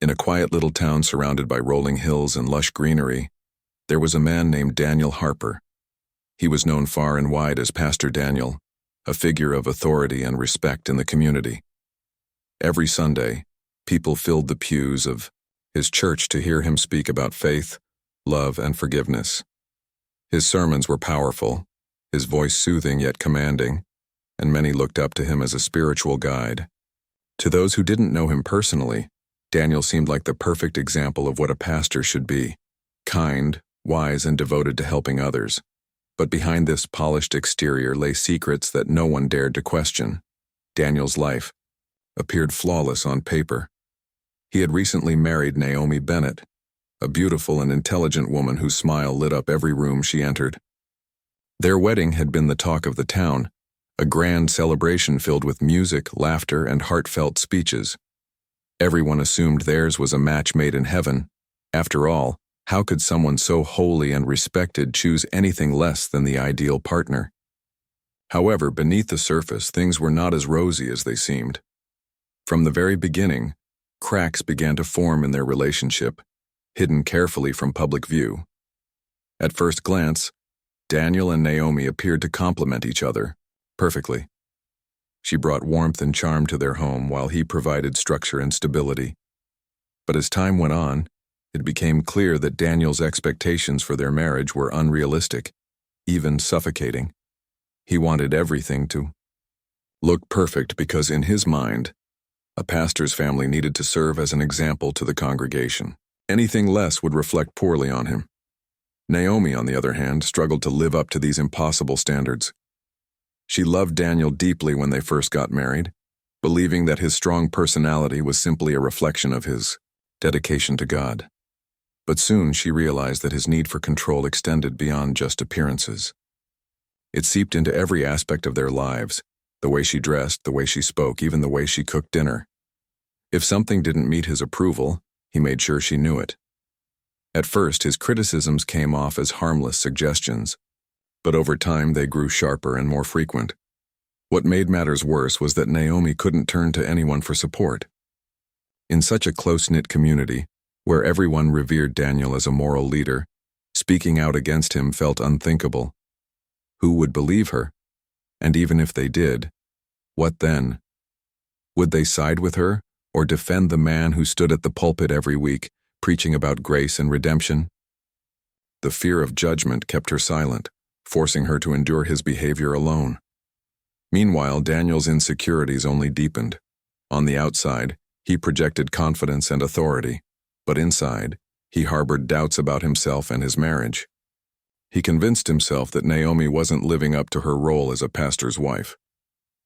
In a quiet little town surrounded by rolling hills and lush greenery, there was a man named Daniel Harper. He was known far and wide as Pastor Daniel, a figure of authority and respect in the community. Every Sunday, people filled the pews of his church to hear him speak about faith, love, and forgiveness. His sermons were powerful, his voice soothing yet commanding, and many looked up to him as a spiritual guide. To those who didn't know him personally, Daniel seemed like the perfect example of what a pastor should be: kind, wise, and devoted to helping others. But behind this polished exterior lay secrets that no one dared to question. Daniel's life appeared flawless on paper. He had recently married Naomi Bennett, a beautiful and intelligent woman whose smile lit up every room she entered. Their wedding had been the talk of the town, a grand celebration filled with music, laughter, and heartfelt speeches. Everyone assumed theirs was a match made in heaven. After all, how could someone so holy and respected choose anything less than the ideal partner? However, beneath the surface, things were not as rosy as they seemed. From the very beginning, cracks began to form in their relationship, hidden carefully from public view. At first glance, Daniel and Naomi appeared to complement each other perfectly. She brought warmth and charm to their home while he provided structure and stability. But as time went on, it became clear that Daniel's expectations for their marriage were unrealistic, even suffocating. He wanted everything to look perfect because, in his mind, a pastor's family needed to serve as an example to the congregation. Anything less would reflect poorly on him. Naomi, on the other hand, struggled to live up to these impossible standards. She loved Daniel deeply when they first got married, believing that his strong personality was simply a reflection of his dedication to God. But soon she realized that his need for control extended beyond just appearances. It seeped into every aspect of their lives: the way she dressed, the way she spoke, even the way she cooked dinner. If something didn't meet his approval, he made sure she knew it. At first, his criticisms came off as harmless suggestions, but over time they grew sharper and more frequent. What made matters worse was that Naomi couldn't turn to anyone for support. In such a close-knit community, where everyone revered Daniel as a moral leader, speaking out against him felt unthinkable. Who would believe her? And even if they did, what then? Would they side with her, or defend the man who stood at the pulpit every week, preaching about grace and redemption? The fear of judgment kept her silent, forcing her to endure his behavior alone. Meanwhile, Daniel's insecurities only deepened. On the outside, he projected confidence and authority, but inside, he harbored doubts about himself and his marriage. He convinced himself that Naomi wasn't living up to her role as a pastor's wife.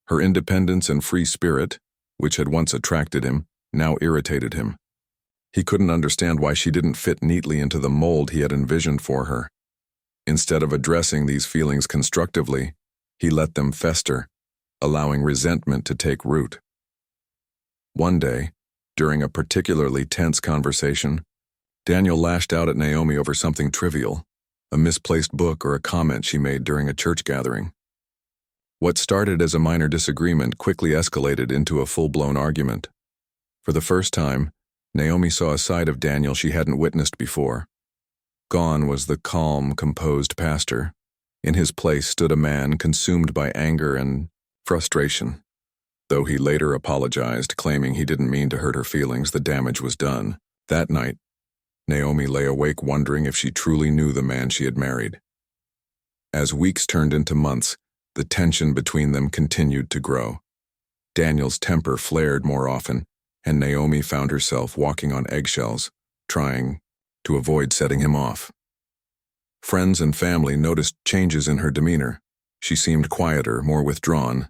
Her independence and free spirit, which had once attracted him, now irritated him. He couldn't understand why she didn't fit neatly into the mold he had envisioned for her. Instead of addressing these feelings constructively, he let them fester, allowing resentment to take root. One day, during a particularly tense conversation, Daniel lashed out at Naomi over something trivial, a misplaced book or a comment she made during a church gathering. What started as a minor disagreement quickly escalated into a full-blown argument. For the first time, Naomi saw a side of Daniel she hadn't witnessed before. Gone was the calm, composed pastor. In his place stood a man consumed by anger and frustration. Though he later apologized, claiming he didn't mean to hurt her feelings, the damage was done. That night, Naomi lay awake wondering if she truly knew the man she had married. As weeks turned into months, the tension between them continued to grow. Daniel's temper flared more often, and Naomi found herself walking on eggshells, trying to avoid setting him off. Friends and family noticed changes in her demeanor. She seemed quieter, more withdrawn,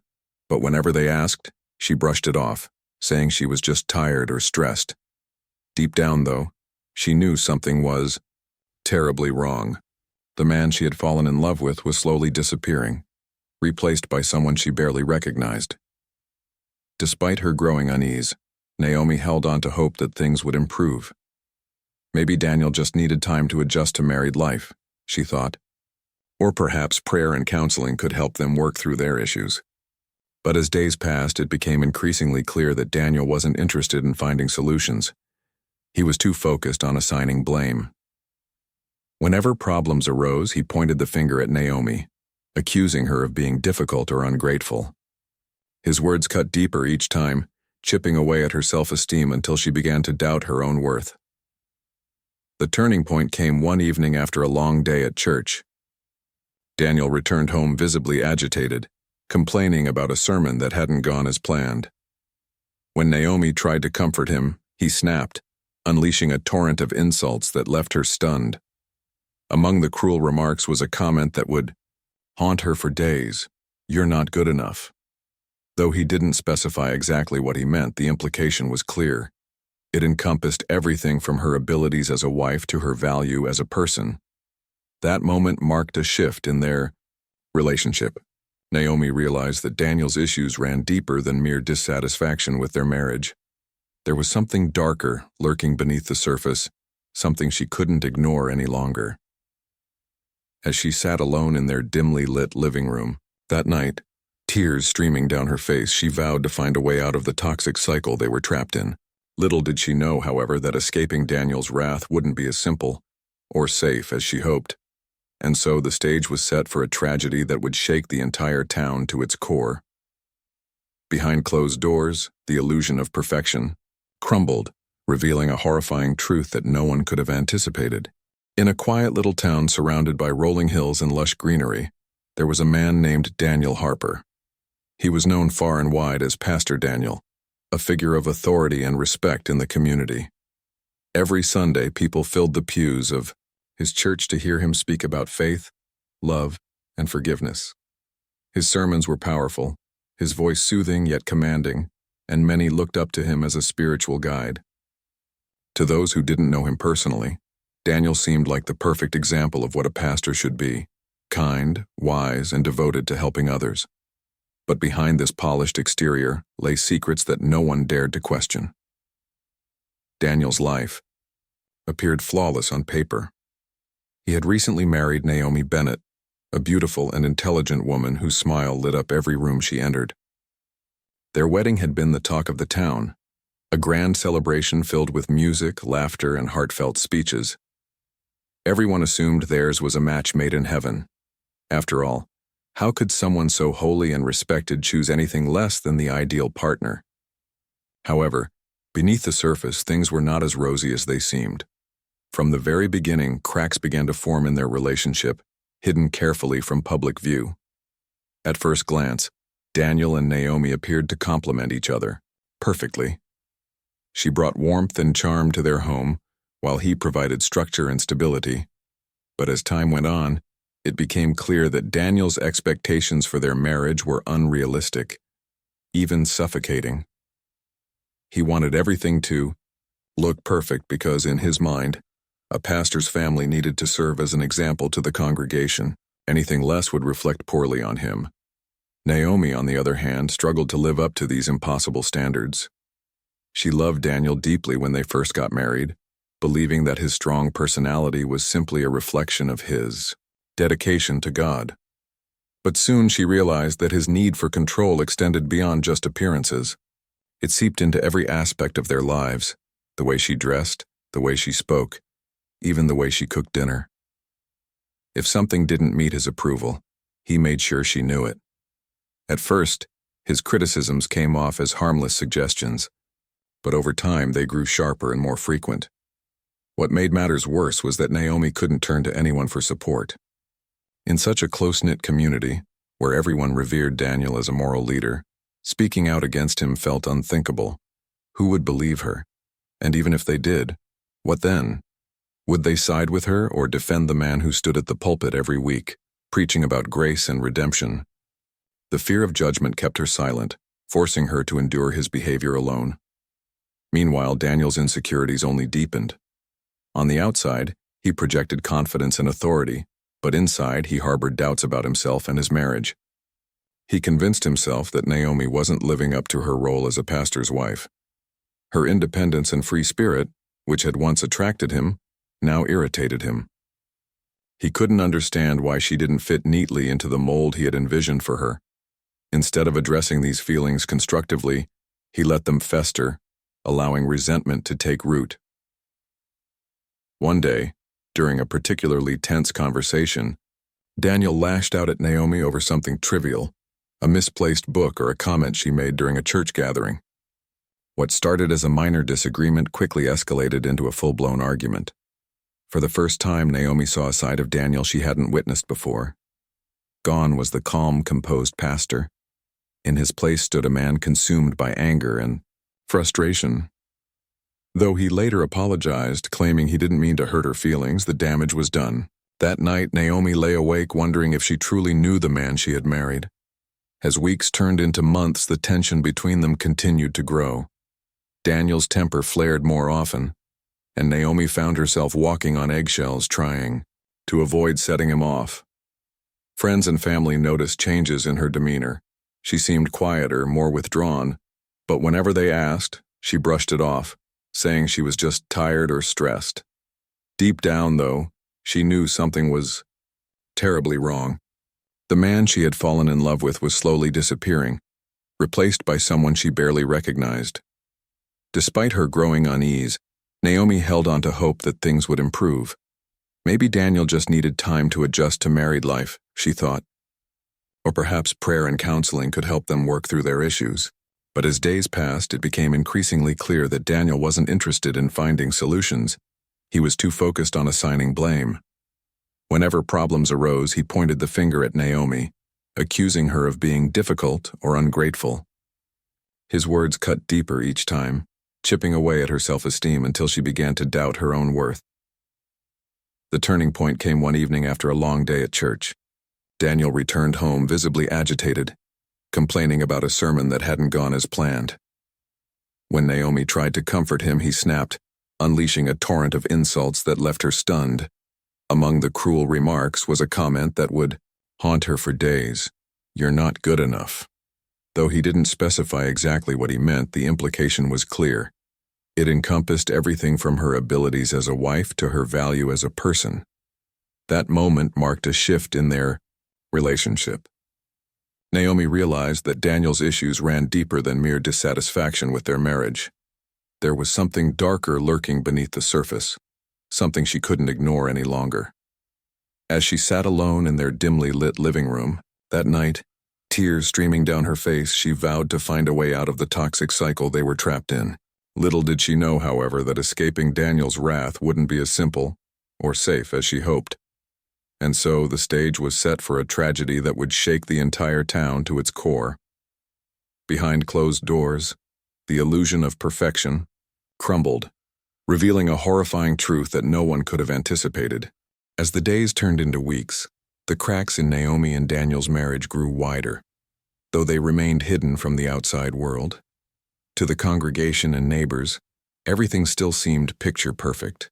but whenever they asked, she brushed it off, saying she was just tired or stressed. Deep down, though, she knew something was terribly wrong. The man she had fallen in love with was slowly disappearing, replaced by someone she barely recognized. Despite her growing unease, Naomi held on to hope that things would improve. Maybe Daniel just needed time to adjust to married life, she thought. Or perhaps prayer and counseling could help them work through their issues. But as days passed, it became increasingly clear that Daniel wasn't interested in finding solutions. He was too focused on assigning blame. Whenever problems arose, he pointed the finger at Naomi, accusing her of being difficult or ungrateful. His words cut deeper each time, chipping away at her self-esteem until she began to doubt her own worth. The turning point came one evening after a long day at church. Daniel returned home visibly agitated, complaining about a sermon that hadn't gone as planned. When Naomi tried to comfort him, he snapped, unleashing a torrent of insults that left her stunned. Among the cruel remarks was a comment that would haunt her for days: "You're not good enough." Though he didn't specify exactly what he meant, the implication was clear. It encompassed everything from her abilities as a wife to her value as a person. That moment marked a shift in their relationship. Naomi realized that Daniel's issues ran deeper than mere dissatisfaction with their marriage. There was something darker lurking beneath the surface, something she couldn't ignore any longer. As she sat alone in their dimly lit living room that night, tears streaming down her face, she vowed to find a way out of the toxic cycle they were trapped in. Little did she know, however, that escaping Daniel's wrath wouldn't be as simple or safe as she hoped. And so the stage was set for a tragedy that would shake the entire town to its core. Behind closed doors, the illusion of perfection crumbled, revealing a horrifying truth that no one could have anticipated. In a quiet little town surrounded by rolling hills and lush greenery, there was a man named Daniel Harper. He was known far and wide as Pastor Daniel, a figure of authority and respect in the community. Every Sunday, people filled the pews of his church to hear him speak about faith, love, and forgiveness. His sermons were powerful, his voice soothing yet commanding, and many looked up to him as a spiritual guide. To those who didn't know him personally, Daniel seemed like the perfect example of what a pastor should be: kind, wise, and devoted to helping others. But behind this polished exterior lay secrets that no one dared to question. Daniel's life appeared flawless on paper. He had recently married Naomi Bennett, a beautiful and intelligent woman whose smile lit up every room she entered. Their wedding had been the talk of the town, a grand celebration filled with music, laughter, and heartfelt speeches. Everyone assumed theirs was a match made in heaven. After all, how could someone so holy and respected choose anything less than the ideal partner? However, beneath the surface, things were not as rosy as they seemed. From the very beginning, cracks began to form in their relationship, hidden carefully from public view. At first glance, Daniel and Naomi appeared to complement each other perfectly. She brought warmth and charm to their home, while he provided structure and stability. But as time went on, it became clear that Daniel's expectations for their marriage were unrealistic, even suffocating. He wanted everything to look perfect because, in his mind, a pastor's family needed to serve as an example to the congregation. Anything less would reflect poorly on him. Naomi, on the other hand, struggled to live up to these impossible standards. She loved Daniel deeply when they first got married, believing that his strong personality was simply a reflection of his dedication to God. But soon she realized that his need for control extended beyond just appearances. It seeped into every aspect of their lives: the way she dressed, the way she spoke, even the way she cooked dinner. If something didn't meet his approval, he made sure she knew it. At first, his criticisms came off as harmless suggestions, but over time they grew sharper and more frequent. What made matters worse was that Naomi couldn't turn to anyone for support. In such a close-knit community, where everyone revered Daniel as a moral leader, speaking out against him felt unthinkable. Who would believe her? And even if they did, what then? Would they side with her or defend the man who stood at the pulpit every week, preaching about grace and redemption? The fear of judgment kept her silent, forcing her to endure his behavior alone. Meanwhile, Daniel's insecurities only deepened. On the outside, he projected confidence and authority, but inside he harbored doubts about himself and his marriage. He convinced himself that Naomi wasn't living up to her role as a pastor's wife. Her independence and free spirit, which had once attracted him, now irritated him. He couldn't understand why she didn't fit neatly into the mold he had envisioned for her. Instead of addressing these feelings constructively, he let them fester, allowing resentment to take root. One day, during a particularly tense conversation, Daniel lashed out at Naomi over something trivial, a misplaced book or a comment she made during a church gathering. What started as a minor disagreement quickly escalated into a full-blown argument. For the first time, Naomi saw a side of Daniel she hadn't witnessed before. Gone was the calm, composed pastor. In his place stood a man consumed by anger and frustration. Though he later apologized, claiming he didn't mean to hurt her feelings, the damage was done. That night, Naomi lay awake wondering if she truly knew the man she had married. As weeks turned into months, the tension between them continued to grow. Daniel's temper flared more often, and Naomi found herself walking on eggshells trying to avoid setting him off. Friends and family noticed changes in her demeanor. She seemed quieter, more withdrawn, but whenever they asked, she brushed it off, saying she was just tired or stressed. Deep down, though, she knew something was terribly wrong. The man she had fallen in love with was slowly disappearing, replaced by someone she barely recognized. Despite her growing unease, Naomi held on to hope that things would improve. Maybe Daniel just needed time to adjust to married life, she thought. Or perhaps prayer and counseling could help them work through their issues. But as days passed, it became increasingly clear that Daniel wasn't interested in finding solutions. He was too focused on assigning blame. Whenever problems arose, he pointed the finger at Naomi, accusing her of being difficult or ungrateful. His words cut deeper each time, chipping away at her self-esteem until she began to doubt her own worth. The turning point came one evening after a long day at church. Daniel returned home visibly agitated, complaining about a sermon that hadn't gone as planned. When Naomi tried to comfort him, he snapped, unleashing a torrent of insults that left her stunned. Among the cruel remarks was a comment that would haunt her for days. "You're not good enough." Though he didn't specify exactly what he meant, the implication was clear. It encompassed everything from her abilities as a wife to her value as a person. That moment marked a shift in their relationship. Naomi realized that Daniel's issues ran deeper than mere dissatisfaction with their marriage. There was something darker lurking beneath the surface, something she couldn't ignore any longer. As she sat alone in their dimly lit living room, that night, tears streaming down her face, she vowed to find a way out of the toxic cycle they were trapped in. Little did she know, however, that escaping Daniel's wrath wouldn't be as simple or safe as she hoped. And so the stage was set for a tragedy that would shake the entire town to its core. Behind closed doors, the illusion of perfection crumbled, revealing a horrifying truth that no one could have anticipated. As the days turned into weeks, the cracks in Naomi and Daniel's marriage grew wider, though they remained hidden from the outside world. To the congregation and neighbors, everything still seemed picture perfect.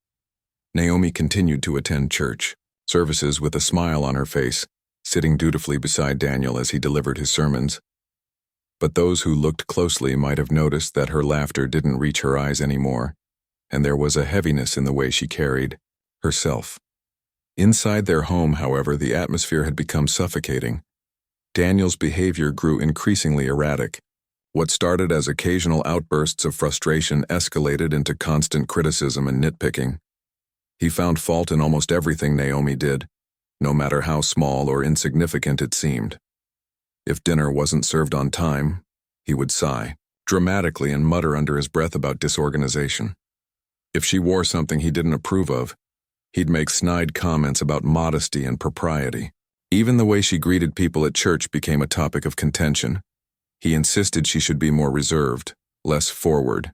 Naomi continued to attend church services with a smile on her face, sitting dutifully beside Daniel as he delivered his sermons. But those who looked closely might have noticed that her laughter didn't reach her eyes anymore, and there was a heaviness in the way she carried herself. Inside their home, however, the atmosphere had become suffocating. Daniel's behavior grew increasingly erratic. What started as occasional outbursts of frustration escalated into constant criticism and nitpicking. He found fault in almost everything Naomi did, no matter how small or insignificant it seemed. If dinner wasn't served on time, he would sigh dramatically and mutter under his breath about disorganization. If she wore something he didn't approve of, he'd make snide comments about modesty and propriety. Even the way she greeted people at church became a topic of contention. He insisted she should be more reserved, less forward.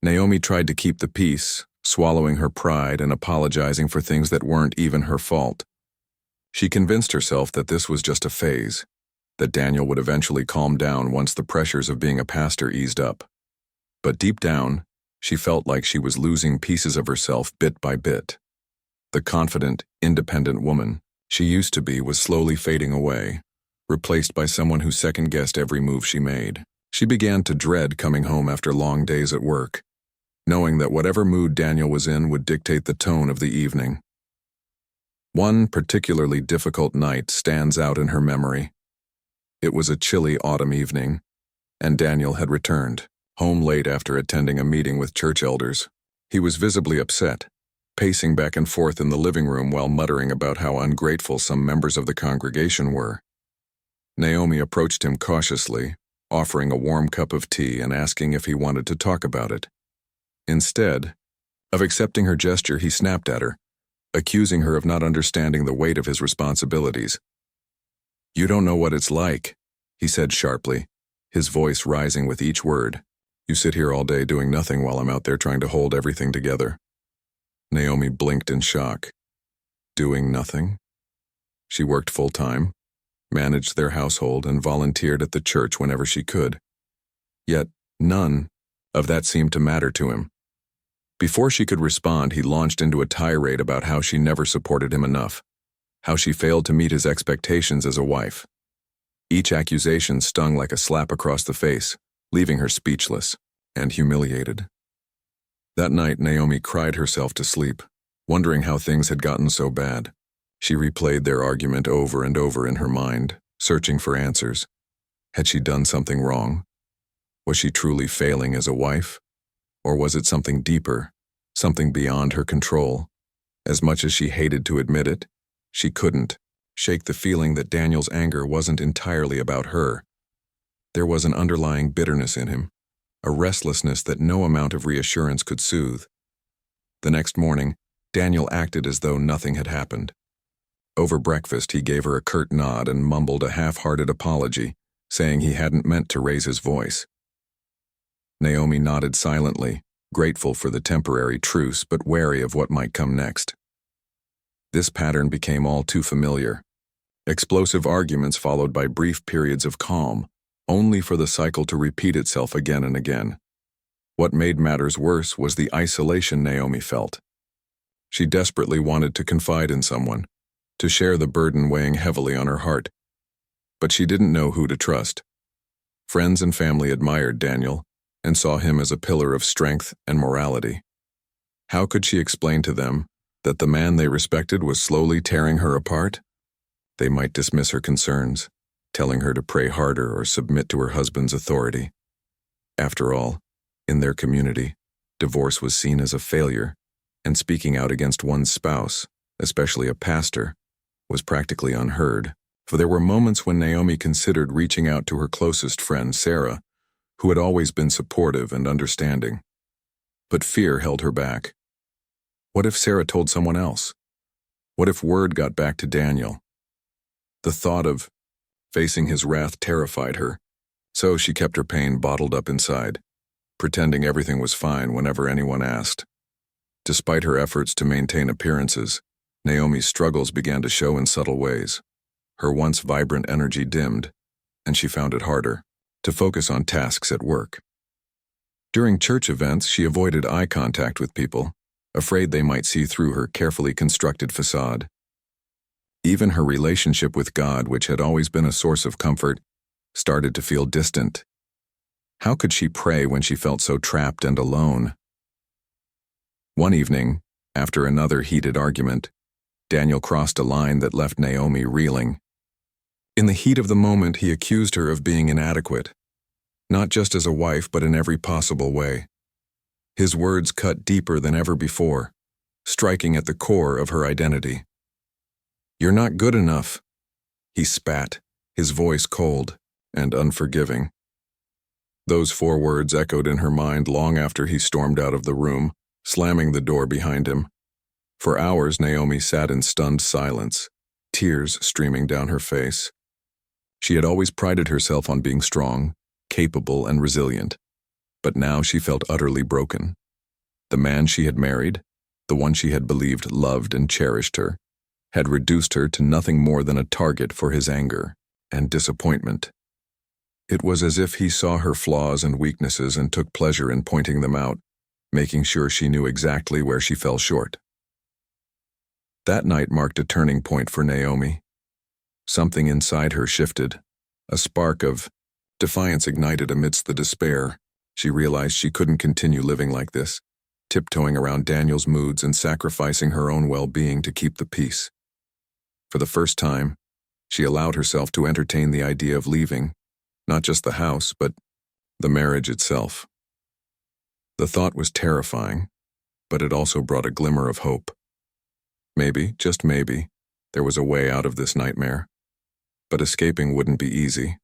Naomi tried to keep the peace, swallowing her pride and apologizing for things that weren't even her fault. She convinced herself that this was just a phase, that Daniel would eventually calm down once the pressures of being a pastor eased up. But deep down, she felt like she was losing pieces of herself bit by bit. The confident, independent woman she used to be was slowly fading away, replaced by someone who second-guessed every move she made. She began to dread coming home after long days at work, knowing that whatever mood Daniel was in would dictate the tone of the evening. One particularly difficult night stands out in her memory. It was a chilly autumn evening, and Daniel had returned home late after attending a meeting with church elders. He was visibly upset, pacing back and forth in the living room while muttering about how ungrateful some members of the congregation were. Naomi approached him cautiously, offering a warm cup of tea and asking if he wanted to talk about it. Instead of accepting her gesture, he snapped at her, accusing her of not understanding the weight of his responsibilities. "You don't know what it's like," he said sharply, his voice rising with each word. "You sit here all day doing nothing while I'm out there trying to hold everything together." Naomi blinked in shock. Doing nothing? She worked full-time, managed their household, and volunteered at the church whenever she could. Yet none of that seemed to matter to him. Before she could respond, he launched into a tirade about how she never supported him enough, how she failed to meet his expectations as a wife. Each accusation stung like a slap across the face, leaving her speechless and humiliated. That night, Naomi cried herself to sleep, wondering how things had gotten so bad. She replayed their argument over and over in her mind, searching for answers. Had she done something wrong? Was she truly failing as a wife? Or was it something deeper, something beyond her control? As much as she hated to admit it, she couldn't shake the feeling that Daniel's anger wasn't entirely about her. There was an underlying bitterness in him, a restlessness that no amount of reassurance could soothe. The next morning, Daniel acted as though nothing had happened. Over breakfast, he gave her a curt nod and mumbled a half-hearted apology, saying he hadn't meant to raise his voice. Naomi nodded silently, grateful for the temporary truce but wary of what might come next. This pattern became all too familiar. Explosive arguments followed by brief periods of calm, only for the cycle to repeat itself again and again. What made matters worse was the isolation Naomi felt. She desperately wanted to confide in someone, to share the burden weighing heavily on her heart. But she didn't know who to trust. Friends and family admired Daniel and saw him as a pillar of strength and morality. How could she explain to them that the man they respected was slowly tearing her apart? They might dismiss her concerns, telling her to pray harder or submit to her husband's authority. After all, in their community, divorce was seen as a failure, and speaking out against one's spouse, especially a pastor, was practically unheard. For there were moments when Naomi considered reaching out to her closest friend, Sarah, who had always been supportive and understanding. But fear held her back. What if Sarah told someone else? What if word got back to Daniel? The thought of facing his wrath terrified her, so she kept her pain bottled up inside, pretending everything was fine whenever anyone asked. Despite her efforts to maintain appearances, Naomi's struggles began to show in subtle ways. Her once vibrant energy dimmed, and she found it harder to focus on tasks at work. During church events, she avoided eye contact with people, afraid they might see through her carefully constructed facade. Even her relationship with God, which had always been a source of comfort, started to feel distant. How could she pray when she felt so trapped and alone? One evening, after another heated argument, Daniel crossed a line that left Naomi reeling. In the heat of the moment, he accused her of being inadequate, not just as a wife, but in every possible way. His words cut deeper than ever before, striking at the core of her identity. "You're not good enough," he spat, his voice cold and unforgiving. Those 4 words echoed in her mind long after he stormed out of the room, slamming the door behind him. For hours, Naomi sat in stunned silence, tears streaming down her face. She had always prided herself on being strong, capable, and resilient, but now she felt utterly broken. The man she had married, the one she had believed loved and cherished her, had reduced her to nothing more than a target for his anger and disappointment. It was as if he saw her flaws and weaknesses and took pleasure in pointing them out, making sure she knew exactly where she fell short. That night marked a turning point for Naomi. Something inside her shifted. A spark of defiance ignited amidst the despair. She realized she couldn't continue living like this, tiptoeing around Daniel's moods and sacrificing her own well-being to keep the peace. For the first time, she allowed herself to entertain the idea of leaving, not just the house, but the marriage itself. The thought was terrifying, but it also brought a glimmer of hope. Maybe, just maybe, there was a way out of this nightmare. But escaping wouldn't be easy.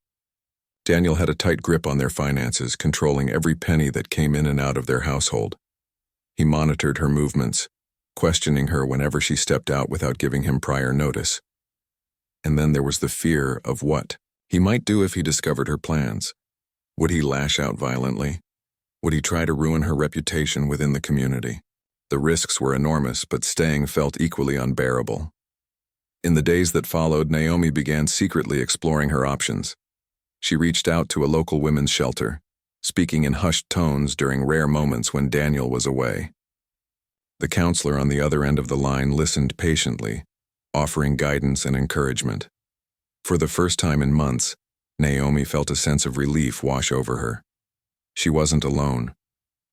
Daniel had a tight grip on their finances, controlling every penny that came in and out of their household. He monitored her movements, questioning her whenever she stepped out without giving him prior notice. And then there was the fear of what he might do if he discovered her plans. Would he lash out violently? Would he try to ruin her reputation within the community? The risks were enormous, but staying felt equally unbearable. In the days that followed, Naomi began secretly exploring her options. She reached out to a local women's shelter, speaking in hushed tones during rare moments when Daniel was away. The counselor on the other end of the line listened patiently, offering guidance and encouragement. For the first time in months, Naomi felt a sense of relief wash over her. She wasn't alone.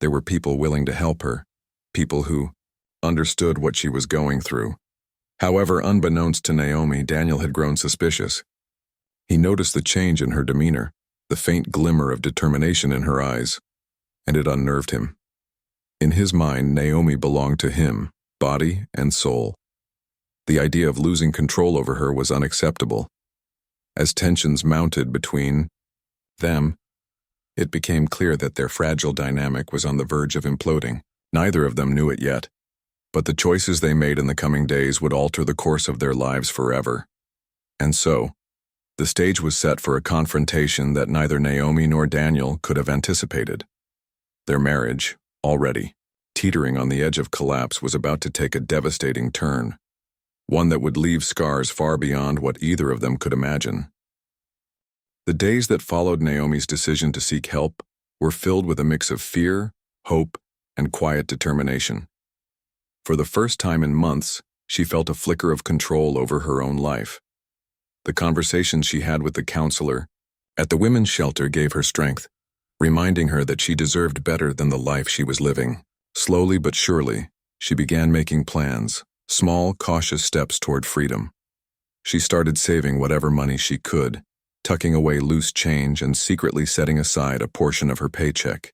There were people willing to help her, people who understood what she was going through. However, unbeknownst to Naomi, Daniel had grown suspicious. He noticed the change in her demeanor, the faint glimmer of determination in her eyes, and it unnerved him. In his mind, Naomi belonged to him, body and soul. The idea of losing control over her was unacceptable. As tensions mounted between them, it became clear that their fragile dynamic was on the verge of imploding. Neither of them knew it yet, but the choices they made in the coming days would alter the course of their lives forever. And so, the stage was set for a confrontation that neither Naomi nor Daniel could have anticipated. Their marriage, already teetering on the edge of collapse, was about to take a devastating turn, one that would leave scars far beyond what either of them could imagine. The days that followed Naomi's decision to seek help were filled with a mix of fear, hope, and quiet determination. For the first time in months, she felt a flicker of control over her own life. The conversations she had with the counselor at the women's shelter gave her strength, reminding her that she deserved better than the life she was living. Slowly but surely, she began making plans, small, cautious steps toward freedom. She started saving whatever money she could, tucking away loose change and secretly setting aside a portion of her paycheck.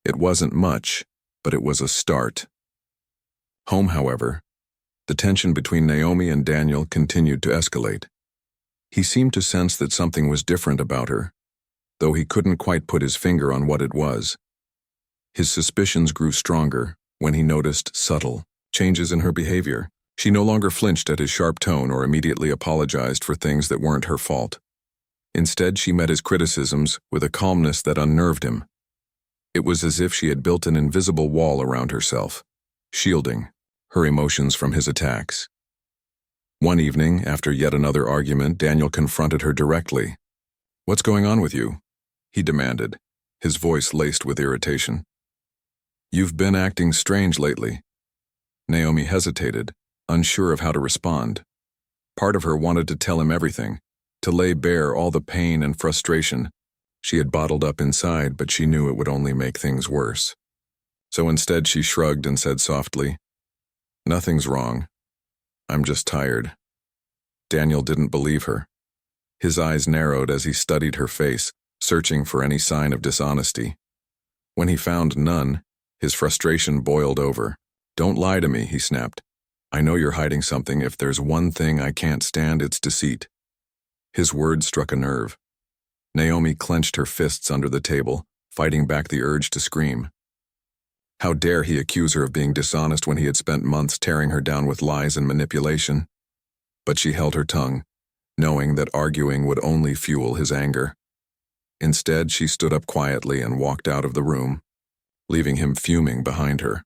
It wasn't much, but it was a start. Home, however, the tension between Naomi and Daniel continued to escalate. He seemed to sense that something was different about her, though he couldn't quite put his finger on what it was. His suspicions grew stronger when he noticed subtle changes in her behavior. She no longer flinched at his sharp tone or immediately apologized for things that weren't her fault. Instead, she met his criticisms with a calmness that unnerved him. It was as if she had built an invisible wall around herself, shielding her emotions from his attacks. One evening, after yet another argument, Daniel confronted her directly. "What's going on with you?" he demanded, his voice laced with irritation. "You've been acting strange lately." Naomi hesitated, unsure of how to respond. Part of her wanted to tell him everything, to lay bare all the pain and frustration she had bottled up inside, but she knew it would only make things worse. So instead she shrugged and said softly, "Nothing's wrong. I'm just tired." Daniel didn't believe her. His eyes narrowed as he studied her face, searching for any sign of dishonesty. When he found none, his frustration boiled over. "Don't lie to me," he snapped. "I know you're hiding something. If there's one thing I can't stand, it's deceit." His words struck a nerve. Naomi clenched her fists under the table, fighting back the urge to scream. How dare he accuse her of being dishonest when he had spent months tearing her down with lies and manipulation? But she held her tongue, knowing that arguing would only fuel his anger. Instead, she stood up quietly and walked out of the room, leaving him fuming behind her.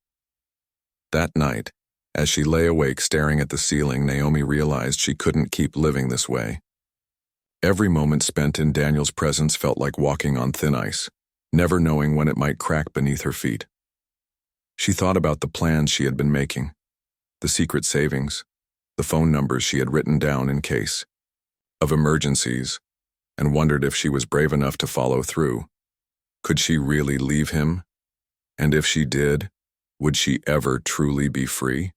That night, as she lay awake staring at the ceiling, Naomi realized she couldn't keep living this way. Every moment spent in Daniel's presence felt like walking on thin ice, never knowing when it might crack beneath her feet. She thought about the plans she had been making, the secret savings, the phone numbers she had written down in case of emergencies, and wondered if she was brave enough to follow through. Could she really leave him? And if she did, would she ever truly be free?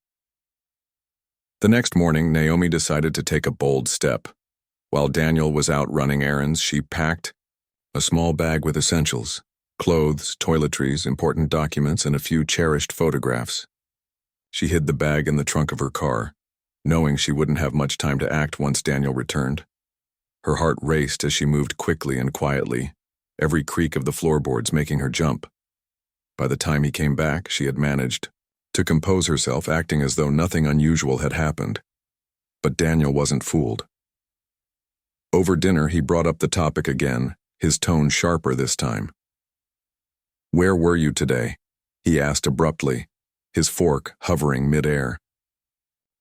The next morning, Naomi decided to take a bold step. While Daniel was out running errands, she packed a small bag with essentials, Clothes, toiletries, important documents, and a few cherished photographs. She hid the bag in the trunk of her car, knowing she wouldn't have much time to act once Daniel returned. Her heart raced as she moved quickly and quietly, every creak of the floorboards making her jump. By the time he came back, she had managed to compose herself, acting as though nothing unusual had happened. But Daniel wasn't fooled. Over dinner, he brought up the topic again, his tone sharper this time. "Where were you today?" he asked abruptly, his fork hovering mid-air.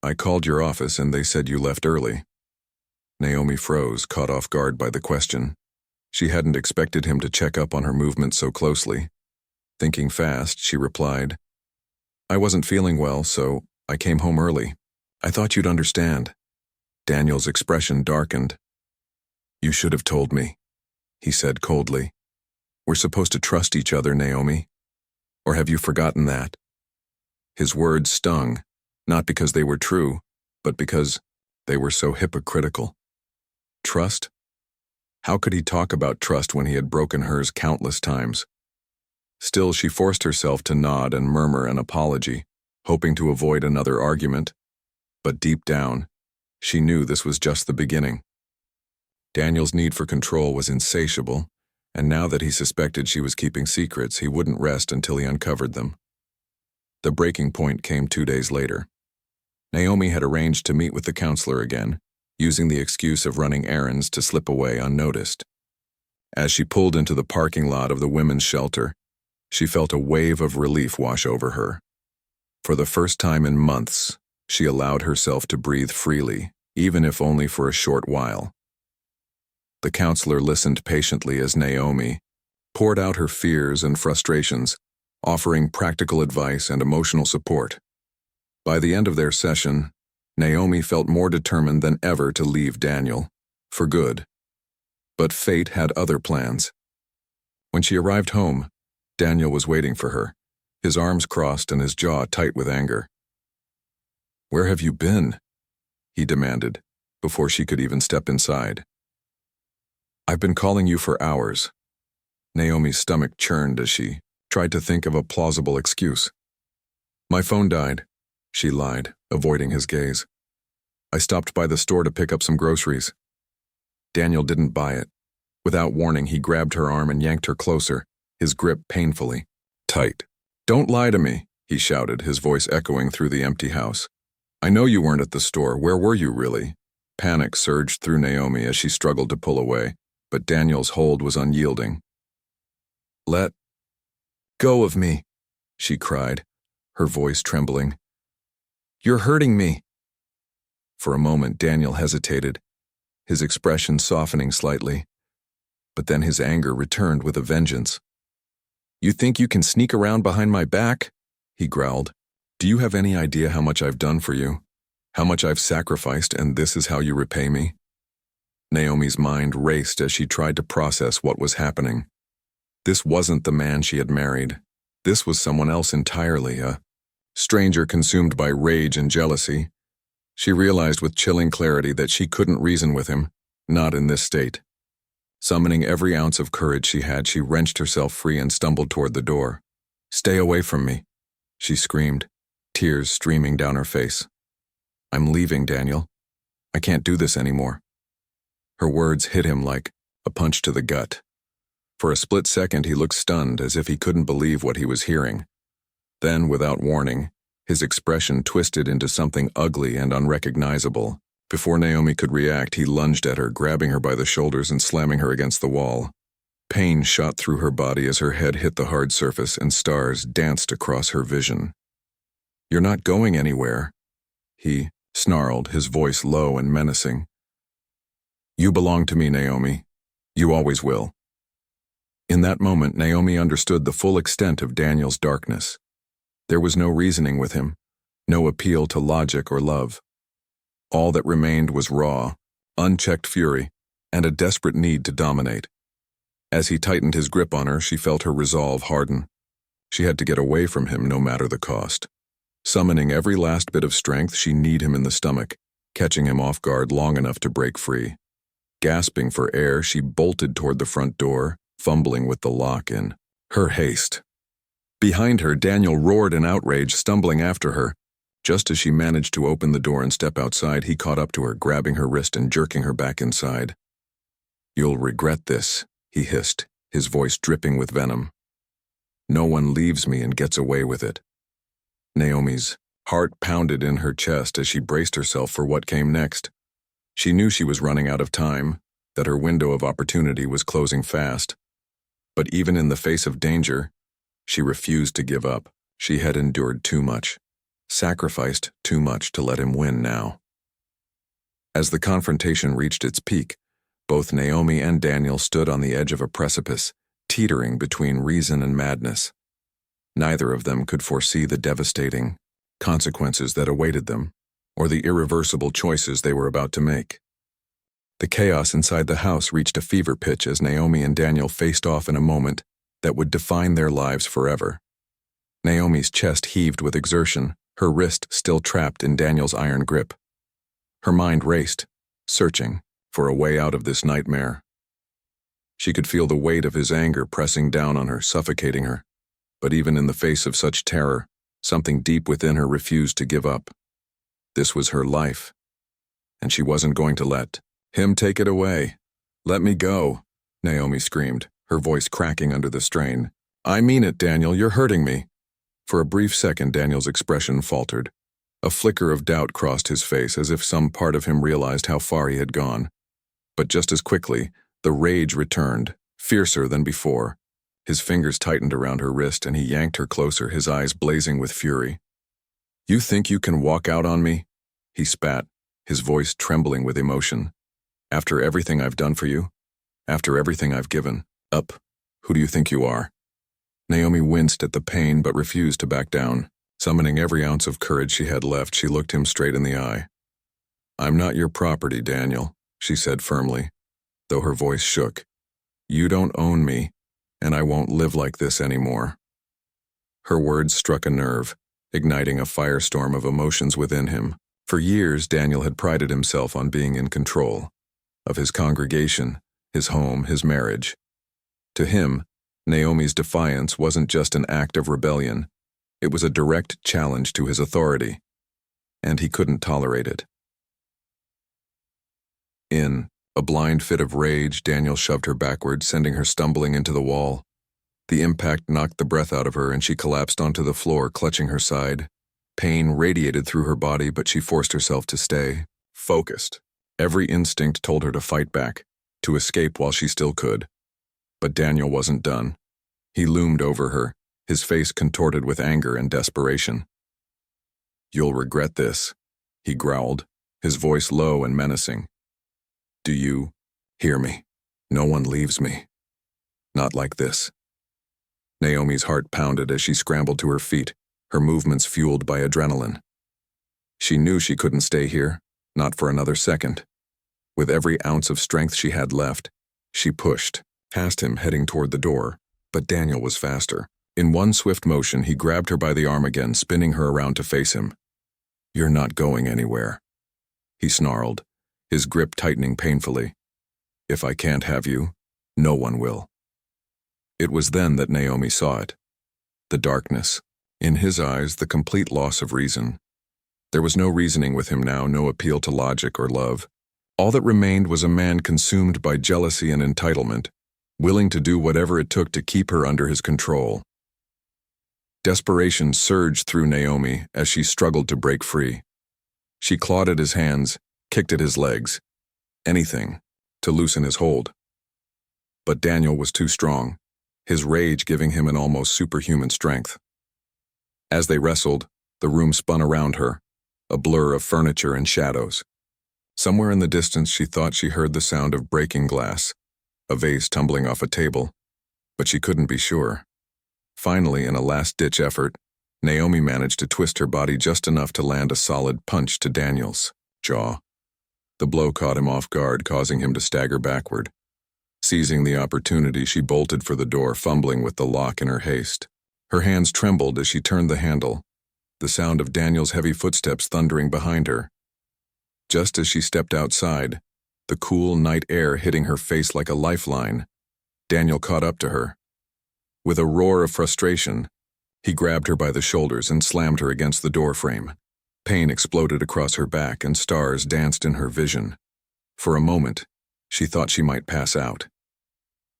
"I called your office and they said you left early." Naomi froze, caught off guard by the question. She hadn't expected him to check up on her movements so closely. Thinking fast, she replied, "I wasn't feeling well, so I came home early. I thought you'd understand." Daniel's expression darkened. "You should have told me," he said coldly. "We're supposed to trust each other, Naomi. Or have you forgotten that?" His words stung, not because they were true, but because they were so hypocritical. Trust? How could he talk about trust when he had broken hers countless times? Still, she forced herself to nod and murmur an apology, hoping to avoid another argument. But deep down, she knew this was just the beginning. Daniel's need for control was insatiable, and now that he suspected she was keeping secrets, he wouldn't rest until he uncovered them. The breaking point came 2 days later. Naomi had arranged to meet with the counselor again, using the excuse of running errands to slip away unnoticed. As she pulled into the parking lot of the women's shelter, she felt a wave of relief wash over her. For the first time in months, she allowed herself to breathe freely, even if only for a short while. The counselor listened patiently as Naomi poured out her fears and frustrations, offering practical advice and emotional support. By the end of their session, Naomi felt more determined than ever to leave Daniel, for good. But fate had other plans. When she arrived home, Daniel was waiting for her, his arms crossed and his jaw tight with anger. "Where have you been?" he demanded, before she could even step inside. "I've been calling you for hours." Naomi's stomach churned as she tried to think of a plausible excuse. "My phone died," she lied, avoiding his gaze. "I stopped by the store to pick up some groceries." Daniel didn't buy it. Without warning, he grabbed her arm and yanked her closer, his grip painfully tight. "Don't lie to me," he shouted, his voice echoing through the empty house. "I know you weren't at the store. Where were you, really?" Panic surged through Naomi as she struggled to pull away, but Daniel's hold was unyielding. "Let go of me," she cried, her voice trembling. "You're hurting me." For a moment, Daniel hesitated, his expression softening slightly. But then his anger returned with a vengeance. "You think you can sneak around behind my back?" he growled. "Do you have any idea how much I've done for you? How much I've sacrificed, and this is how you repay me?" Naomi's mind raced as she tried to process what was happening. This wasn't the man she had married. This was someone else entirely, a stranger consumed by rage and jealousy. She realized with chilling clarity that she couldn't reason with him, not in this state. Summoning every ounce of courage she had, she wrenched herself free and stumbled toward the door. "Stay away from me," she screamed, tears streaming down her face. "I'm leaving, Daniel. I can't do this anymore." Her words hit him like a punch to the gut. For a split second, he looked stunned, as if he couldn't believe what he was hearing. Then, without warning, his expression twisted into something ugly and unrecognizable. Before Naomi could react, he lunged at her, grabbing her by the shoulders and slamming her against the wall. Pain shot through her body as her head hit the hard surface and stars danced across her vision. "You're not going anywhere," he snarled, his voice low and menacing. "You belong to me, Naomi. You always will." In that moment, Naomi understood the full extent of Daniel's darkness. There was no reasoning with him, no appeal to logic or love. All that remained was raw, unchecked fury, and a desperate need to dominate. As he tightened his grip on her, she felt her resolve harden. She had to get away from him no matter the cost. Summoning every last bit of strength, she kneed him in the stomach, catching him off guard long enough to break free. Gasping for air, she bolted toward the front door, fumbling with the lock in Her haste. Behind her, Daniel roared in outrage, stumbling after her. Just as she managed to open the door and step outside, he caught up to her, grabbing her wrist and jerking her back inside. "You'll regret this," he hissed, his voice dripping with venom. "No one leaves me and gets away with it." Naomi's heart pounded in her chest as she braced herself for what came next. She knew she was running out of time, that her window of opportunity was closing fast. But even in the face of danger, she refused to give up. She had endured too much, sacrificed too much to let him win now. As the confrontation reached its peak, both Naomi and Daniel stood on the edge of a precipice, teetering between reason and madness. Neither of them could foresee the devastating consequences that awaited them, or the irreversible choices they were about to make. The chaos inside the house reached a fever pitch as Naomi and Daniel faced off in a moment that would define their lives forever. Naomi's chest heaved with exertion, her wrist still trapped in Daniel's iron grip. Her mind raced, searching for a way out of this nightmare. She could feel the weight of his anger pressing down on her, suffocating her. But even in the face of such terror, something deep within her refused to give up. This was her life, and she wasn't going to let him take it away. "Let me go," Naomi screamed, her voice cracking under the strain. "I mean it, Daniel, you're hurting me." For a brief second, Daniel's expression faltered. A flicker of doubt crossed his face, as if some part of him realized how far he had gone. But just as quickly, the rage returned, fiercer than before. His fingers tightened around her wrist and he yanked her closer, his eyes blazing with fury. "You think you can walk out on me?" he spat, his voice trembling with emotion. "After everything I've done for you? After everything I've given up? Who do you think you are?" Naomi winced at the pain but refused to back down. Summoning every ounce of courage she had left, she looked him straight in the eye. "I'm not your property, Daniel," she said firmly, though her voice shook. "You don't own me, and I won't live like this anymore." Her words struck a nerve, igniting a firestorm of emotions within him. For years, Daniel had prided himself on being in control of his congregation, his home, his marriage. To him, Naomi's defiance wasn't just an act of rebellion. It was a direct challenge to his authority, and he couldn't tolerate it. In a blind fit of rage, Daniel shoved her backward, sending her stumbling into the wall. The impact knocked the breath out of her, and she collapsed onto the floor, clutching her side. Pain radiated through her body, but she forced herself to stay focused. Every instinct told her to fight back, to escape while she still could. But Daniel wasn't done. He loomed over her, his face contorted with anger and desperation. "You'll regret this," he growled, his voice low and menacing. "Do you hear me? No one leaves me. Not like this." Naomi's heart pounded as she scrambled to her feet, her movements fueled by adrenaline. She knew she couldn't stay here, not for another second. With every ounce of strength she had left, she pushed past him, heading toward the door, but Daniel was faster. In one swift motion, he grabbed her by the arm again, spinning her around to face him. "You're not going anywhere," he snarled, his grip tightening painfully. "If I can't have you, no one will." It was then that Naomi saw it. The darkness. In his eyes, the complete loss of reason. There was no reasoning with him now, no appeal to logic or love. All that remained was a man consumed by jealousy and entitlement, willing to do whatever it took to keep her under his control. Desperation surged through Naomi as she struggled to break free. She clawed at his hands, kicked at his legs, anything to loosen his hold. But Daniel was too strong, his rage giving him an almost superhuman strength. As they wrestled, the room spun around her, a blur of furniture and shadows. Somewhere in the distance, she thought she heard the sound of breaking glass, a vase tumbling off a table, but she couldn't be sure. Finally, in a last-ditch effort, Naomi managed to twist her body just enough to land a solid punch to Daniel's jaw. The blow caught him off guard, causing him to stagger backward. Seizing the opportunity, she bolted for the door, fumbling with the lock in her haste. Her hands trembled as she turned the handle, the sound of Daniel's heavy footsteps thundering behind her. Just as she stepped outside, the cool night air hitting her face like a lifeline, Daniel caught up to her. With a roar of frustration, he grabbed her by the shoulders and slammed her against the doorframe. Pain exploded across her back and stars danced in her vision. For a moment, she thought she might pass out.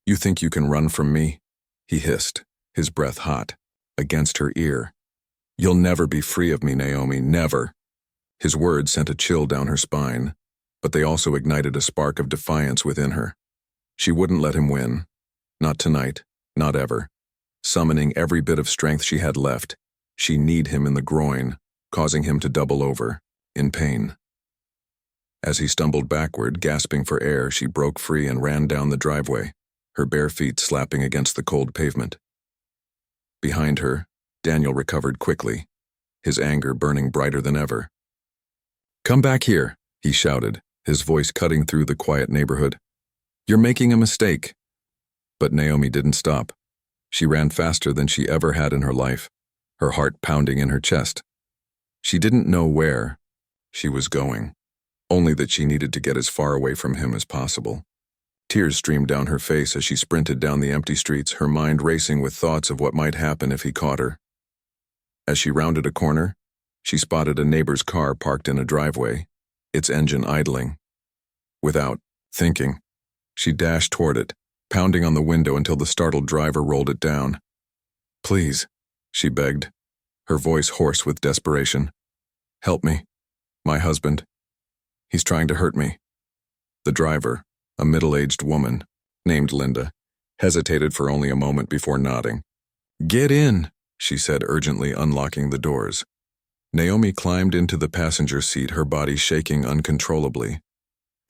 "You think you can run from me?" he hissed, his breath hot, against her ear. "You'll never be free of me, Naomi, never." His words sent a chill down her spine, but they also ignited a spark of defiance within her. She wouldn't let him win. Not tonight, not ever. Summoning every bit of strength she had left, she kneed him in the groin, causing him to double over, in pain. As he stumbled backward, gasping for air, she broke free and ran down the driveway, her bare feet slapping against the cold pavement. Behind her, Daniel recovered quickly, his anger burning brighter than ever. "Come back here," he shouted, his voice cutting through the quiet neighborhood. "You're making a mistake." But Naomi didn't stop. She ran faster than she ever had in her life, her heart pounding in her chest. She didn't know where she was going, only that she needed to get as far away from him as possible. Tears streamed down her face as she sprinted down the empty streets, her mind racing with thoughts of what might happen if he caught her. As she rounded a corner, she spotted a neighbor's car parked in a driveway, its engine idling. Without thinking, she dashed toward it, pounding on the window until the startled driver rolled it down. "Please," she begged, her voice hoarse with desperation. "Help me. My husband. He's trying to hurt me." The driver, a middle-aged woman, named Linda, hesitated for only a moment before nodding. "Get in," she said urgently, unlocking the doors. Naomi climbed into the passenger seat, her body shaking uncontrollably.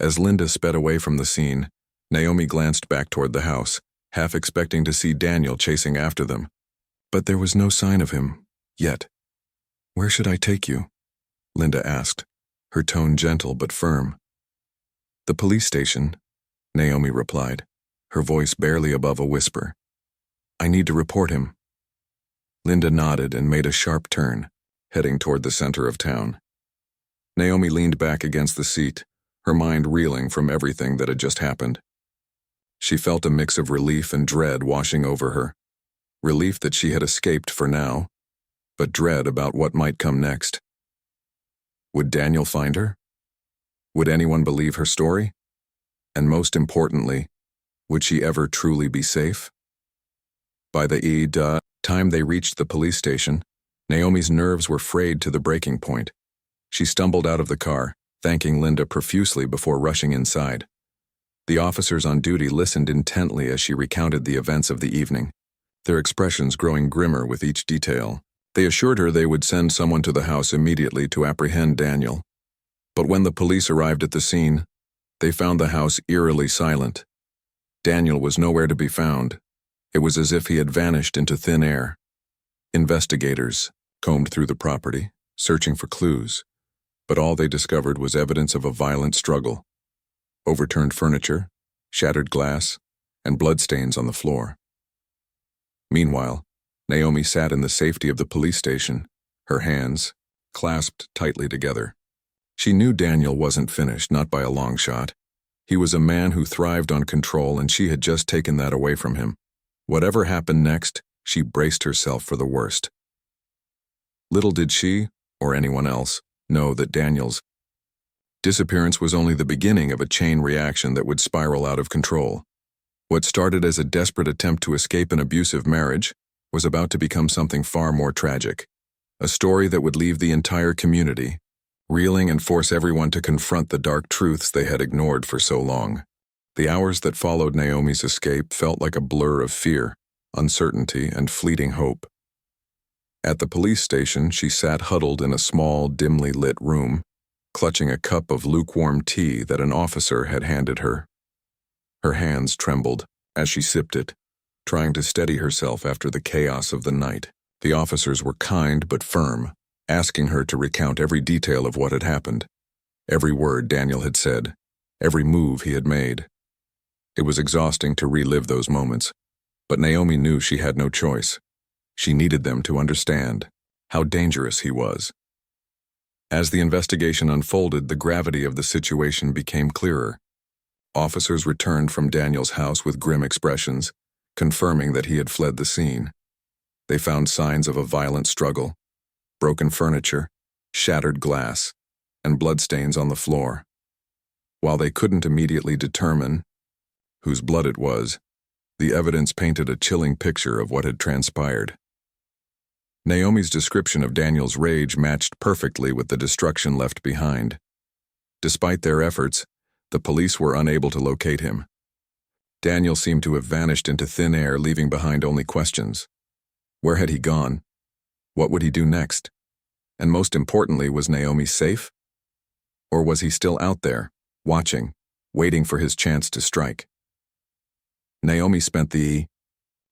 As Linda sped away from the scene, Naomi glanced back toward the house, half expecting to see Daniel chasing after them. But there was no sign of him, yet. "Where should I take you?" Linda asked, her tone gentle but firm. "The police station," Naomi replied, her voice barely above a whisper. "I need to report him." Linda nodded and made a sharp turn, heading toward the center of town. Naomi leaned back against the seat, her mind reeling from everything that had just happened. She felt a mix of relief and dread washing over her. Relief that she had escaped for now, but dread about what might come next. Would Daniel find her? Would anyone believe her story? And most importantly, would she ever truly be safe? By the time they reached the police station, Naomi's nerves were frayed to the breaking point. She stumbled out of the car, thanking Linda profusely before rushing inside. The officers on duty listened intently as she recounted the events of the evening, their expressions growing grimmer with each detail. They assured her they would send someone to the house immediately to apprehend Daniel. But when the police arrived at the scene, they found the house eerily silent. Daniel was nowhere to be found. It was as if he had vanished into thin air. Investigators combed through the property, searching for clues, but all they discovered was evidence of a violent struggle. Overturned furniture, shattered glass, and bloodstains on the floor. Meanwhile, Naomi sat in the safety of the police station, her hands clasped tightly together. She knew Daniel wasn't finished, not by a long shot. He was a man who thrived on control, and she had just taken that away from him. Whatever happened next, she braced herself for the worst. Little did she, or anyone else, know that Daniel's disappearance was only the beginning of a chain reaction that would spiral out of control. What started as a desperate attempt to escape an abusive marriage was about to become something far more tragic. A story that would leave the entire community reeling and force everyone to confront the dark truths they had ignored for so long. The hours that followed Naomi's escape felt like a blur of fear, uncertainty, and fleeting hope. At the police station, she sat huddled in a small, dimly lit room, clutching a cup of lukewarm tea that an officer had handed her. Her hands trembled as she sipped it, trying to steady herself after the chaos of the night. The officers were kind but firm, asking her to recount every detail of what had happened, every word Daniel had said, every move he had made. It was exhausting to relive those moments, but Naomi knew she had no choice. She needed them to understand how dangerous he was. As the investigation unfolded, the gravity of the situation became clearer. Officers returned from Daniel's house with grim expressions, confirming that he had fled the scene. They found signs of a violent struggle, broken furniture, shattered glass, and bloodstains on the floor. While they couldn't immediately determine whose blood it was, the evidence painted a chilling picture of what had transpired. Naomi's description of Daniel's rage matched perfectly with the destruction left behind. Despite their efforts, the police were unable to locate him. Daniel seemed to have vanished into thin air, leaving behind only questions. Where had he gone? What would he do next? And most importantly, was Naomi safe? Or was he still out there, watching, waiting for his chance to strike? Naomi spent the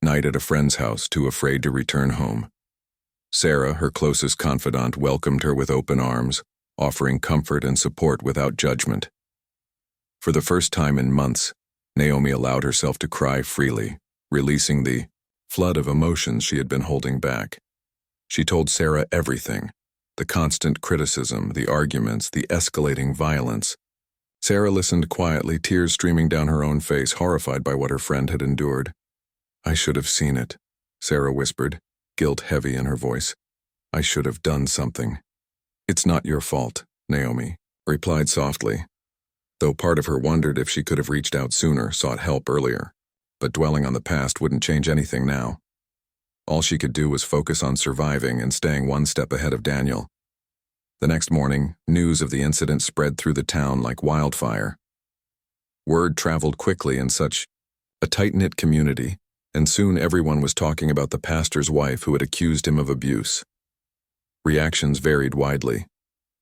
night at a friend's house, too afraid to return home. Sarah, her closest confidant, welcomed her with open arms, offering comfort and support without judgment. For the first time in months, Naomi allowed herself to cry freely, releasing the flood of emotions she had been holding back. She told Sarah everything: the constant criticism, the arguments, the escalating violence. Sarah listened quietly, tears streaming down her own face, horrified by what her friend had endured. "I should have seen it," Sarah whispered, guilt heavy in her voice. "I should have done something." "It's not your fault," Naomi replied softly, though part of her wondered if she could have reached out sooner, sought help earlier. But dwelling on the past wouldn't change anything now. All she could do was focus on surviving and staying one step ahead of Daniel. The next morning, news of the incident spread through the town like wildfire. Word traveled quickly in such a tight-knit community, and soon everyone was talking about the pastor's wife who had accused him of abuse. Reactions varied widely.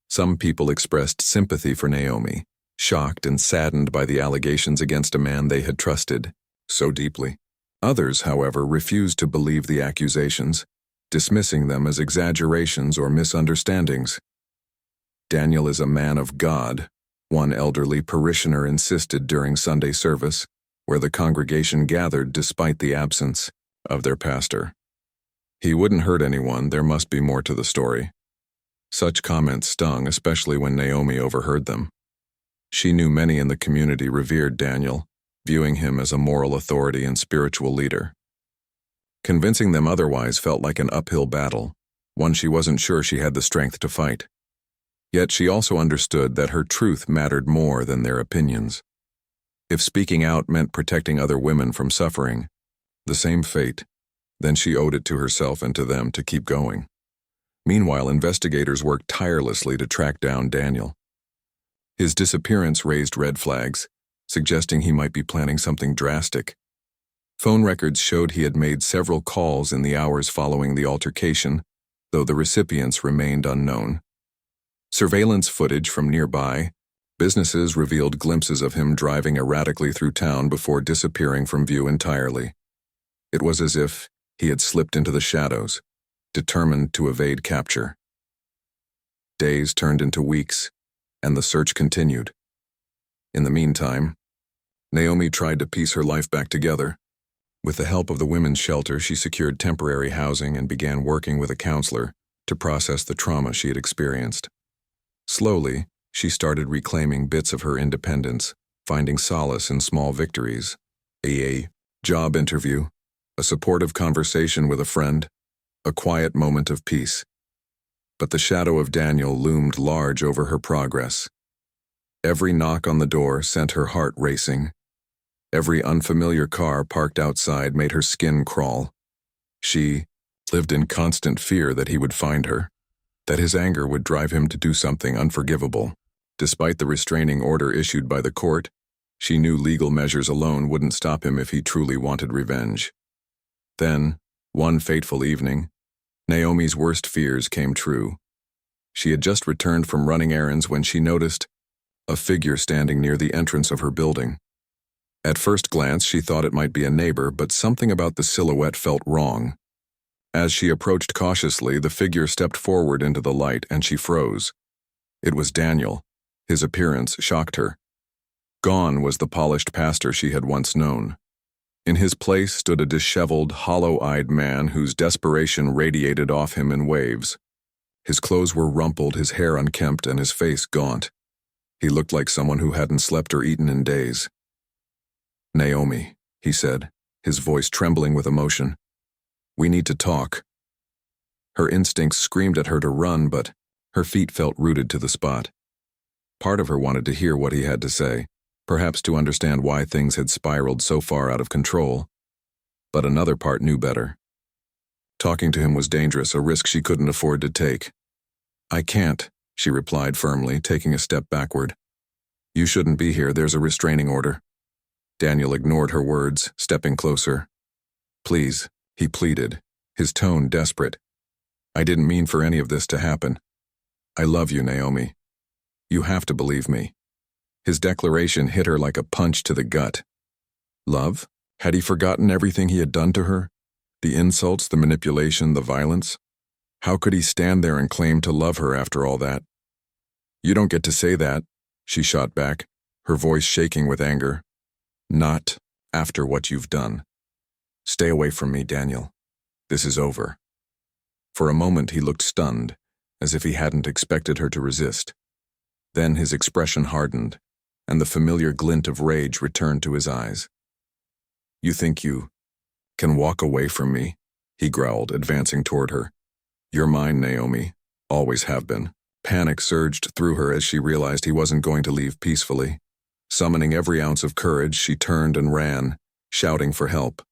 Some people expressed sympathy for Naomi, shocked and saddened by the allegations against a man they had trusted so deeply. Others, however, refused to believe the accusations, dismissing them as exaggerations or misunderstandings. "Daniel is a man of God," one elderly parishioner insisted during Sunday service, where the congregation gathered despite the absence of their pastor. "He wouldn't hurt anyone, there must be more to the story." Such comments stung, especially when Naomi overheard them. She knew many in the community revered Daniel, viewing him as a moral authority and spiritual leader. Convincing them otherwise felt like an uphill battle, one she wasn't sure she had the strength to fight. Yet she also understood that her truth mattered more than their opinions. If speaking out meant protecting other women from suffering the same fate, then she owed it to herself and to them to keep going. Meanwhile, investigators worked tirelessly to track down Daniel. His disappearance raised red flags, suggesting he might be planning something drastic. Phone records showed he had made several calls in the hours following the altercation, though the recipients remained unknown. Surveillance footage from nearby businesses revealed glimpses of him driving erratically through town before disappearing from view entirely. It was as if he had slipped into the shadows, determined to evade capture. Days turned into weeks, and the search continued. In the meantime, Naomi tried to piece her life back together. With the help of the women's shelter, she secured temporary housing and began working with a counselor to process the trauma she had experienced. Slowly, she started reclaiming bits of her independence, finding solace in small victories: a job interview, a supportive conversation with a friend, a quiet moment of peace. But the shadow of Daniel loomed large over her progress. Every knock on the door sent her heart racing. Every unfamiliar car parked outside made her skin crawl. She lived in constant fear that he would find her, that his anger would drive him to do something unforgivable. Despite the restraining order issued by the court, she knew legal measures alone wouldn't stop him if he truly wanted revenge. Then, one fateful evening, Naomi's worst fears came true. She had just returned from running errands when she noticed a figure standing near the entrance of her building. At first glance, she thought it might be a neighbor, but something about the silhouette felt wrong. As she approached cautiously, the figure stepped forward into the light and she froze. It was Daniel. His appearance shocked her. Gone was the polished pastor she had once known. In his place stood a disheveled, hollow-eyed man whose desperation radiated off him in waves. His clothes were rumpled, his hair unkempt, and his face gaunt. He looked like someone who hadn't slept or eaten in days. "Naomi," he said, his voice trembling with emotion. "We need to talk." Her instincts screamed at her to run, but her feet felt rooted to the spot. Part of her wanted to hear what he had to say, perhaps to understand why things had spiraled so far out of control. But another part knew better. Talking to him was dangerous, a risk she couldn't afford to take. "I can't," she replied firmly, taking a step backward. "You shouldn't be here, there's a restraining order." Daniel ignored her words, stepping closer. "Please," he pleaded, his tone desperate. "I didn't mean for any of this to happen. I love you, Naomi. You have to believe me." His declaration hit her like a punch to the gut. Love? Had he forgotten everything he had done to her? The insults, the manipulation, the violence? How could he stand there and claim to love her after all that? "You don't get to say that," she shot back, her voice shaking with anger. "Not after what you've done. Stay away from me, Daniel. This is over." For a moment he looked stunned, as if he hadn't expected her to resist. Then his expression hardened, and the familiar glint of rage returned to his eyes. "You think you can walk away from me?" he growled, advancing toward her. "You're mine, Naomi. Always have been." Panic surged through her as she realized he wasn't going to leave peacefully. Summoning every ounce of courage, she turned and ran, shouting for help.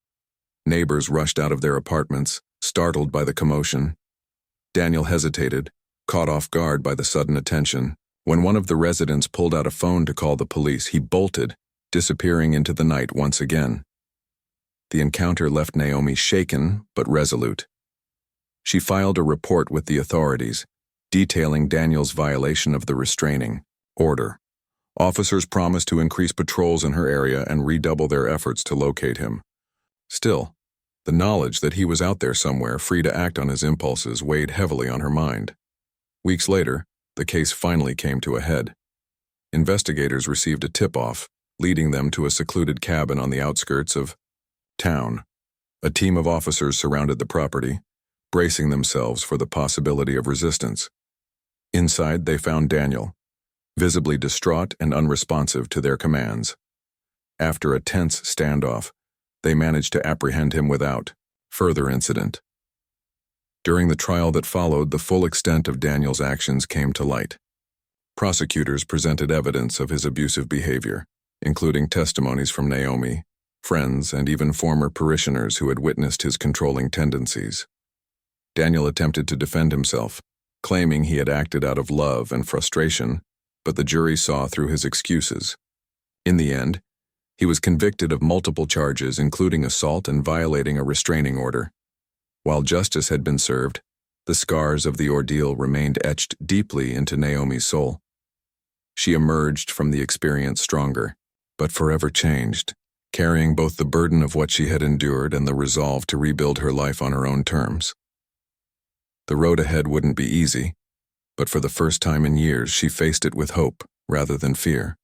Neighbors rushed out of their apartments, startled by the commotion. Daniel hesitated, caught off guard by the sudden attention. When one of the residents pulled out a phone to call the police, he bolted, disappearing into the night once again. The encounter left Naomi shaken but resolute. She filed a report with the authorities, detailing Daniel's violation of the restraining order. Officers promised to increase patrols in her area and redouble their efforts to locate him. Still, the knowledge that he was out there somewhere, free to act on his impulses, weighed heavily on her mind. Weeks later, the case finally came to a head. Investigators received a tip-off, leading them to a secluded cabin on the outskirts of town. A team of officers surrounded the property, bracing themselves for the possibility of resistance. Inside, they found Daniel, visibly distraught and unresponsive to their commands. After a tense standoff, they managed to apprehend him without further incident. During the trial that followed, the full extent of Daniel's actions came to light. Prosecutors presented evidence of his abusive behavior, including testimonies from Naomi, friends, and even former parishioners who had witnessed his controlling tendencies. Daniel attempted to defend himself, claiming he had acted out of love and frustration, but the jury saw through his excuses. In the end, he was convicted of multiple charges, including assault and violating a restraining order. While justice had been served, the scars of the ordeal remained etched deeply into Naomi's soul. She emerged from the experience stronger, but forever changed, carrying both the burden of what she had endured and the resolve to rebuild her life on her own terms. The road ahead wouldn't be easy, but for the first time in years she faced it with hope rather than fear.